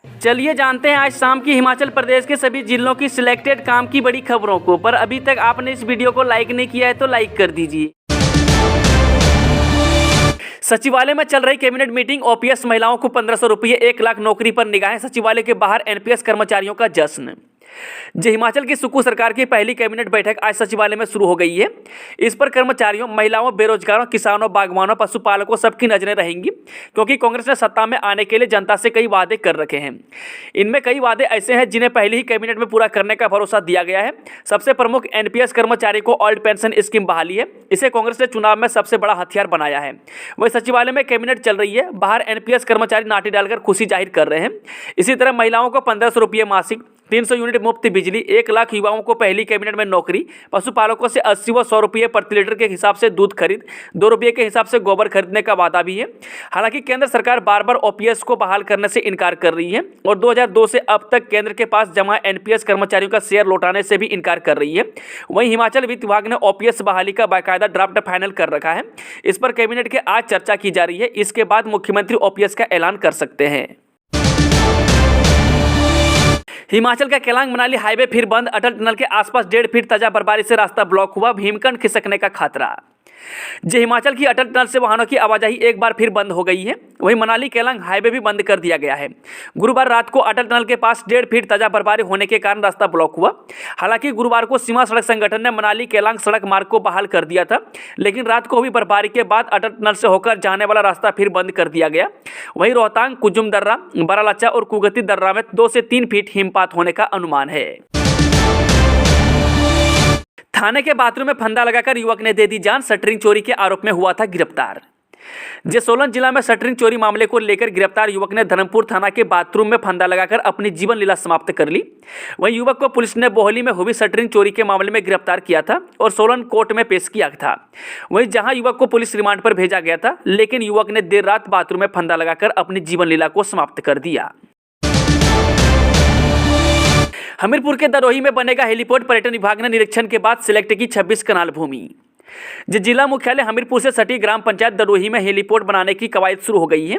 चलिए जानते हैं आज शाम की हिमाचल प्रदेश के सभी जिलों की सिलेक्टेड काम की बड़ी खबरों को। पर अभी तक आपने इस वीडियो को लाइक नहीं किया है तो लाइक कर दीजिए। सचिवालय में चल रही कैबिनेट मीटिंग, ओपीएस महिलाओं को 1500 रुपये, 1 लाख नौकरी पर निगाहें, सचिवालय के बाहर एनपीएस कर्मचारियों का जश्न। हिमाचल की सुक्खू सरकार की पहली कैबिनेट बैठक आज सचिवालय में शुरू हो गई है। इस पर कर्मचारियों, महिलाओं, बेरोजगारों, किसानों, बागवानों, पशुपालकों सबकी नजरें रहेंगी, क्योंकि कांग्रेस ने सत्ता में आने के लिए जनता से कई वादे कर रखे हैं। इनमें कई वादे ऐसे हैं जिन्हें पहले ही कैबिनेट में पूरा करने का भरोसा दिया गया है। सबसे प्रमुख एनपीएस कर्मचारी को ओल्ड पेंशन स्कीम बहाली है। इसे कांग्रेस ने चुनाव में सबसे बड़ा हथियार बनाया है। वही सचिवालय में कैबिनेट चल रही है, बाहर एनपीएस कर्मचारी नाटी डालकर खुशी जाहिर कर रहे हैं। इसी तरह महिलाओं को 1500 रुपये मासिक, 300 यूनिट मुफ्त बिजली, 1 लाख युवाओं को पहली कैबिनेट में नौकरी, पशुपालकों से 80 व 100 रुपये प्रति लीटर के हिसाब से दूध खरीद, 2 रुपये के हिसाब से गोबर खरीदने का वादा भी है। हालांकि केंद्र सरकार बार बार ओपीएस को बहाल करने से इनकार कर रही है और 2002 से अब तक केंद्र के पास जमा एनपीएस कर्मचारियों का शेयर लौटाने से भी इनकार कर रही है। वहीं हिमाचल वित्त विभाग ने ओपीएस बहाली का बाकायदा ड्राफ्ट फाइनल कर रखा है। इस पर कैबिनेट के आज चर्चा की जा रही है। इसके बाद मुख्यमंत्री ओपीएस का ऐलान कर सकते हैं। हिमाचल का केलांग मनाली हाईवे फिर बंद, अटल टनल के आसपास 1.5 फीट ताजा बर्फबारी से रास्ता ब्लॉक हुआ, हिमखंड खिसकने का खतरा। हिमाचल की अटल टनल से वाहनों की आवाजाही एक बार फिर बंद हो गई है। वहीं मनाली केलांग हाईवे भी बंद कर दिया गया है। गुरुवार रात को अटल टनल के पास 1.5 फीट ताजा बर्फबारी होने के कारण रास्ता ब्लॉक हुआ। हालांकि गुरुवार को सीमा सड़क संगठन ने मनाली केलांग सड़क मार्ग को बहाल कर दिया था, लेकिन रात को हुई बर्फबारी के बाद अटल टनल से होकर जाने वाला रास्ता फिर बंद कर दिया गया। वहीं रोहतांग, कुजुम दर्रा, बारालाचा और कुगती दर्रा में 2 से 3 फीट हिमपात होने का अनुमान है। थाने के बाथरूम में फंदा लगाकर युवक ने दे दी जान, शटरिंग चोरी के आरोप में हुआ था गिरफ्तार। सोलन जिला में शटरिंग चोरी मामले को लेकर गिरफ्तार युवक ने धर्मपुर थाना के बाथरूम में फंदा लगाकर अपनी जीवन लीला समाप्त कर ली। वहीं युवक को पुलिस ने बोहली में हुई शटरिंग चोरी के मामले में गिरफ्तार किया था और सोलन कोर्ट में पेश किया था। वहीं जहां युवक को पुलिस रिमांड पर भेजा गया था, लेकिन युवक ने देर रात बाथरूम में फंदा लगाकर अपनी जीवन लीला को समाप्त कर दिया। हमीरपुर के दरोही में बनेगा हेलीपोर्ट, पर्यटन विभाग ने निरीक्षण के बाद सिलेक्ट की 26 कनाल भूमि। जिला मुख्यालय हमीरपुर से सटी ग्राम पंचायत दरोही में हेलीपोर्ट बनाने की कवायद शुरू हो गई है।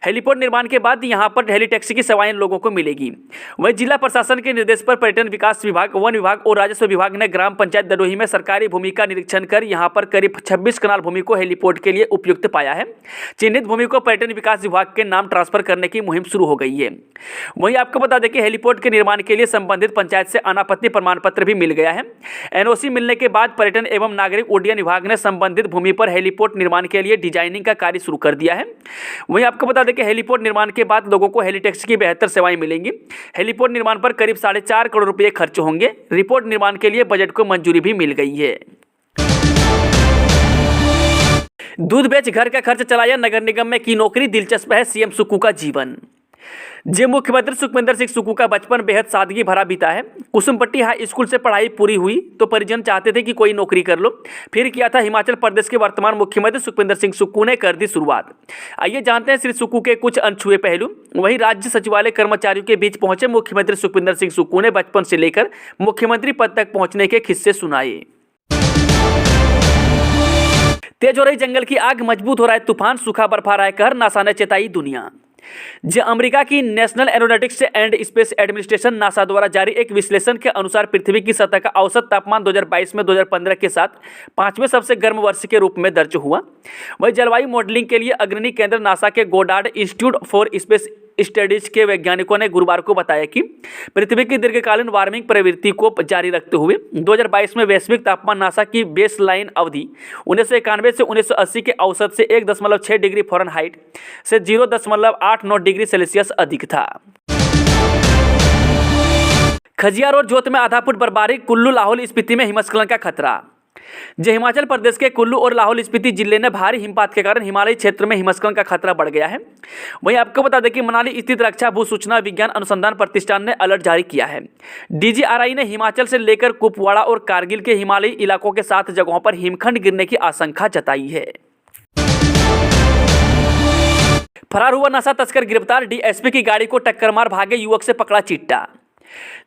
हेलीपोर्ट निर्माण के बाद यहां पर हेली टैक्सी की सेवाएं लोगों को मिलेगी। वहीं जिला प्रशासन के निर्देश पर पर्यटन विकास विभाग, वन विभाग और राजस्व विभाग ने ग्राम पंचायत दरोही में सरकारी भूमि का निरीक्षण कर यहां पर करीब 26 कनाल भूमि को हेलीपोर्ट के लिए उपयुक्त पाया है। चिन्हित भूमि को पर्यटन विकास विभाग के नाम ट्रांसफर करने की मुहिम शुरू हो गई है। वहीं आपको बता दें कि हेलीपोर्ट के निर्माण के लिए संबंधित पंचायत से अनापत्ति प्रमाण पत्र भी मिल गया है। एनओसी मिलने के बाद पर्यटन एवं नागरिक उड्डयन विभाग ने संबंधित भूमि पर हेलीपोर्ट निर्माण के लिए डिजाइनिंग का कार्य शुरू कर दिया है। वहीं आपको बता दें कि हेलीपोर्ट निर्माण के बाद लोगों को हेली टैक्सी की बेहतर सेवाएं मिलेंगी। हेलीपोर्ट निर्माण पर करीब 4.5 करोड़ रुपए खर्च होंगे। रिपोर्ट निर्माण के लिए बजट को मंजूरी भी मिल गई है। दूध बेच घर का खर्च चलाया, नगर निगम में की नौकरी, दिलचस्प है सीएम सुक्खू का जीवन। मुख्यमंत्री सुखविंदर सिंह सुक्खू का बचपन बेहद सादगी भरा बीता है। कुसुमपट्टी हाई स्कूल से पढ़ाई पूरी हुई तो परिजन चाहते थे कि कोई नौकरी कर लो। फिर किया था हिमाचल प्रदेश के वर्तमान मुख्यमंत्री सुखविंदर सिंह सुक्खू ने कर दी शुरुआत। आइए जानते हैं श्री सुक्खू के कुछ अनछुए पहलू। वहीं राज्य सचिवालय कर्मचारियों के बीच पहुंचे मुख्यमंत्री सुखविंदर सिंह सुक्खू ने बचपन से लेकर मुख्यमंत्री पद तक पहुंचने के किस्से सुनाए। तेज हो रही जंगल की आग, मजबूत हो रहा है तूफान, सूखा बर्फा रहा है कहर, नासा ने चेताई दुनिया। अमेरिका की national aeronautics and space administration NASA द्वारा जारी एक विश्लेषण के अनुसार पृथ्वी की सतह का औसत तापमान 2022 में 2015 के साथ 5वें सबसे गर्म वर्ष के रूप में दर्ज हुआ। वहीं जलवायु मॉडलिंग के लिए अग्रणी केंद्र नासा के Goddard institute for space studies के वैज्ञानिकों ने गुरुवार को बताया कि पृथ्वी की दीर्घकालीन वार्मिंग प्रवृत्ति को जारी रखते हुए 2022 में वैश्विक तापमान नासा की बेसलाइन अवधि 1991 से 1980 के औसत से 1.6 डिग्री फ़ारेनहाइट से 0.89 डिग्री सेल्सियस अधिक था। खजियार और जोत में आधा फुट बर्फबारी, कुल्लू लाहौल स्पीति में हिमस्खलन का खतरा। हिमाचल प्रदेश के कुल्लू और लाहौल स्पीति जिले में भारी हिमपात के कारण हिमालयी क्षेत्र में हिमस्खलन का खतरा बढ़ गया है। वहीं आपको बता दें कि मनाली स्थित रक्षा भू सूचना विज्ञान अनुसंधान प्रतिष्ठान ने अलर्ट जारी किया है। डीजीआरआई ने हिमाचल से लेकर कुपवाड़ा और कारगिल के हिमालयी इलाकों के 7 जगहों पर हिमखंड गिरने की आशंका जताई है। फरार हुआ नशा तस्कर गिरफ्तार, डीएसपी की गाड़ी को टक्कर मार भागे युवक से पकड़ा चिट्टा।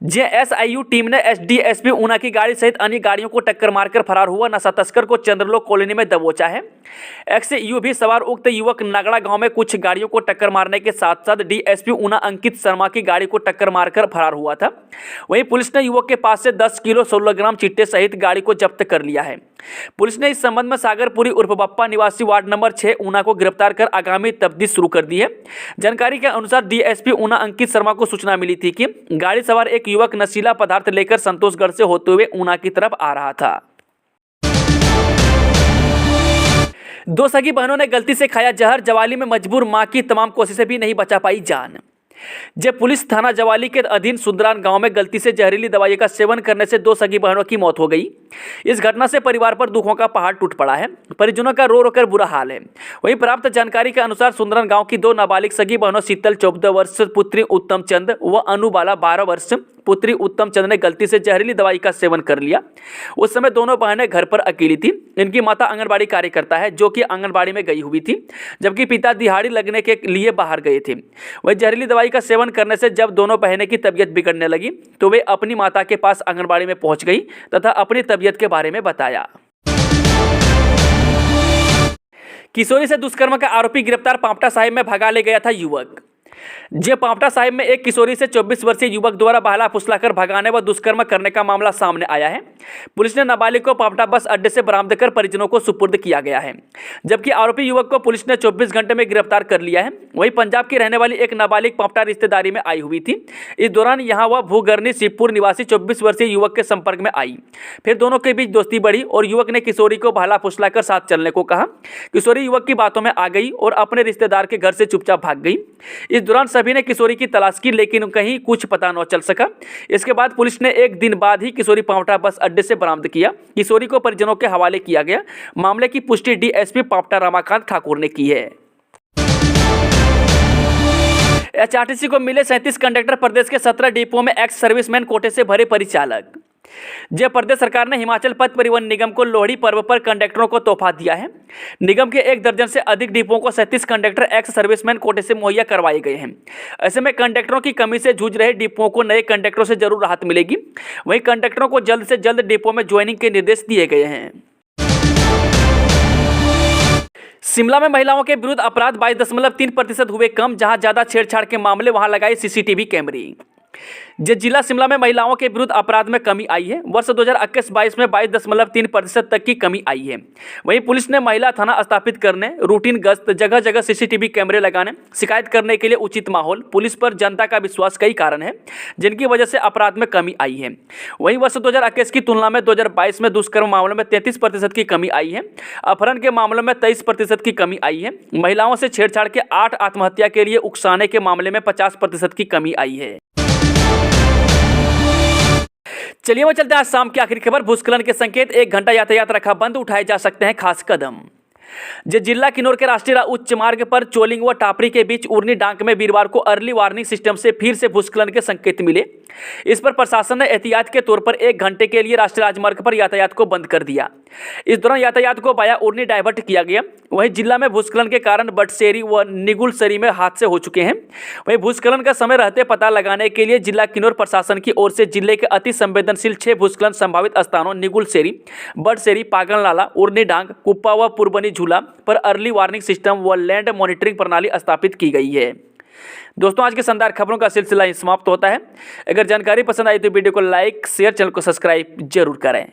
जेएसआईयू टीम ने एसडीएसपी ऊना की गाड़ी सहित अन्य गाड़ियों को टक्कर मारकर फरार हुआ नशा तस्कर को चंद्रलोक कॉलोनी में दबोचा है। एक्सयूवी सवार उक्त युवक नगड़ा गांव में कुछ गाड़ियों को टक्कर मारने के साथ साथ डीएसपी ऊना अंकित शर्मा की गाड़ी को टक्कर मारकर फरार हुआ था। वहीं पुलिस ने युवक के पास से 10 किलो 16 ग्राम चिट्टे सहित गाड़ी को जब्त कर लिया है। पुलिस ने इस संबंध में सागरपुरी उर्फ बप्पा निवासी वार्ड नंबर 6 ऊना को गिरफ्तार कर आगामी तफ्तीश शुरू कर दी है। जानकारी के अनुसार डीएसपी ऊना अंकित शर्मा को सूचना मिली थी कि गाड़ी सवार एक युवक नशीला पदार्थ लेकर संतोषगढ़ से होते हुए ऊना की तरफ आ रहा था। दो सगी बहनों ने गलती से खाया जहर, जवाली में मजबूर मां की तमाम कोशिशें भी नहीं बचा पाई जान। जब पुलिस थाना जवाली के अधीन सुंदरान गांव में गलती से जहरीली दवाई का सेवन करने से दो सगी बहनों की मौत हो गई। इस घटना से परिवार पर दुखों का पहाड़ टूट पड़ा है। परिजनों का रो रो कर बुरा हाल है। वहीं प्राप्त जानकारी के अनुसार सुंदरान गांव की दो नाबालिग सगी बहनों शीतल 14 वर्ष पुत्री उत्तम चंद व अनुबाला 12 वर्ष पुत्री उत्तम चंद ने गलती से जहरीली दवाई का सेवन कर लिया। उस समय दोनों बहनें घर पर अकेली थी। इनकी माता आंगनबाड़ी कार्यकर्ता है जो कि आंगनबाड़ी में गई हुई थी, जबकि पिता दिहाड़ी लगने के लिए बाहर गए थे। वही जहरीली दवाई का सेवन करने से जब दोनों बहनें की तबीयत बिगड़ने लगी तो वे अपनी माता के पास आंगनबाड़ी में पहुंच गई तथा अपनी तबीयत के बारे में बताया। किशोरी से दुष्कर्म का आरोपी गिरफ्तार, पांवटा साहिब में भगा ले गया था युवक। पांवटा साहिब में एक किशोरी से 24 वर्षीय युवक द्वारा बहला फुसलाकर भगाने व दुष्कर्म करने का मामला सामने आया है। पुलिस ने नाबालिग को पांवटा बस अड्डे से बरामद कर परिजनों को सुपुर्द किया गया है, जबकि आरोपी युवक को पुलिस ने 24 घंटे में गिरफ्तार कर लिया है। वहीं पंजाब की रहने वाली एक नाबालिग पांवटा रिश्तेदारी में आई हुई थी। इस दौरान यहां वह भूगर्नी शिवपुर निवासी 24 वर्षीय युवक के संपर्क में आई। फिर दोनों के बीच दोस्ती बढ़ी और युवक ने किशोरी को बहला फुसलाकर साथ चलने को कहा। किशोरी युवक की बातों में आ गई और अपने रिश्तेदार के घर से चुपचाप भाग गई। इस दौरान सभी ने किशोरी की तलाश की, लेकिन कहीं कुछ पता न चल सका। इसके बाद पुलिस ने एक दिन बाद ही किशोरी पांवटा बस अड्डे से बरामद किया। किशोरी को परिजनों के हवाले किया गया। मामले की पुष्टि डीएसपी पांवटा रमाकांत ठाकुर ने की है। एचआरटीसी को मिले 37 कंडक्टर, प्रदेश के 17 डिपो में एक्स सर्विसमैन कोटे से भरे परिचालक। प्रदेश सरकार ने हिमाचल पथ परिवहन निगम को लोहड़ी पर्व पर कंडक्टरों को तोहफा दिया है। निगम के 1 दर्जन से अधिक डिपों को 37 कंडक्टर एक्स सर्विसमैन कोटे से मुहैया करवाए गए हैं। ऐसे में कंडक्टरों की कमी से जूझ रहे डिपों को नए कंडक्टरों से जरूर राहत मिलेगी। वहीं कंडक्टरों को जल्द से जल्द डिपो में ज्वाइनिंग के निर्देश दिए गए हैं। शिमला में महिलाओं के विरुद्ध अपराध 22.3% हुए कम। जहां ज्यादा छेड़छाड़ के मामले वहां लगाए सीसीटीवी कैमरे। जिला शिमला में महिलाओं के विरुद्ध अपराध में कमी आई है। वर्ष 2021-22 में 22.3% तक की कमी आई है। वहीं पुलिस ने महिला थाना स्थापित करने, रूटीन गश्त, जगह जगह सीसीटीवी कैमरे लगाने, शिकायत करने के लिए उचित माहौल, पुलिस पर जनता का विश्वास कई कारण है जिनकी वजह से अपराध में कमी आई है। वहीं वर्ष 2021 की तुलना में 2022 में दुष्कर्म मामलों में 33% की कमी आई है। अपहरण के मामलों में 23% की कमी आई है। महिलाओं से छेड़छाड़ के 8 आत्महत्या के लिए उकसाने के मामले में 50% की कमी आई है। चलिए वो चलते हैं आज शाम की आखिरी खबर। भूस्खलन के संकेत, 1 घंटा यातायात रखा बंद, उठाए जा सकते हैं खास कदम। जिला किन्नौर के राष्ट्रीय उच्च मार्ग पर चोलिंग व टापरी के बीच उर्नी डांक में वीरवार को अर्ली वार्निंग सिस्टम से फिर से भूस्खलन के संकेत मिले। इस पर प्रशासन ने एहतियात के तौर पर 1 घंटे के लिए राष्ट्रीय राजमार्ग पर यातायात को बंद कर दिया। इस दौरान यातायात को वाया उर्नी डाइवर्ट किया गया। वहीं जिला में भूस्खलन के कारण बटसेरी व निगुलसरी में हादसे हो चुके हैं। वहीं भूस्खलन का समय रहते पता लगाने के लिए जिला किन्नौर प्रशासन की ओर से जिले के अति संवेदनशील 6 भूस्खलन संभावित स्थानों निगुलसेरी, बटसेरी, पागल नाला, उर्नी डांग, कुप्पा व पुरबनी झूला पर अर्ली वार्निंग सिस्टम व लैंड मॉनिटरिंग प्रणाली स्थापित की गई है। दोस्तों, आज के शानदार खबरों का सिलसिला यहीं समाप्त होता है। अगर जानकारी पसंद आई तो वीडियो को लाइक, शेयर, चैनल को सब्सक्राइब जरूर करें।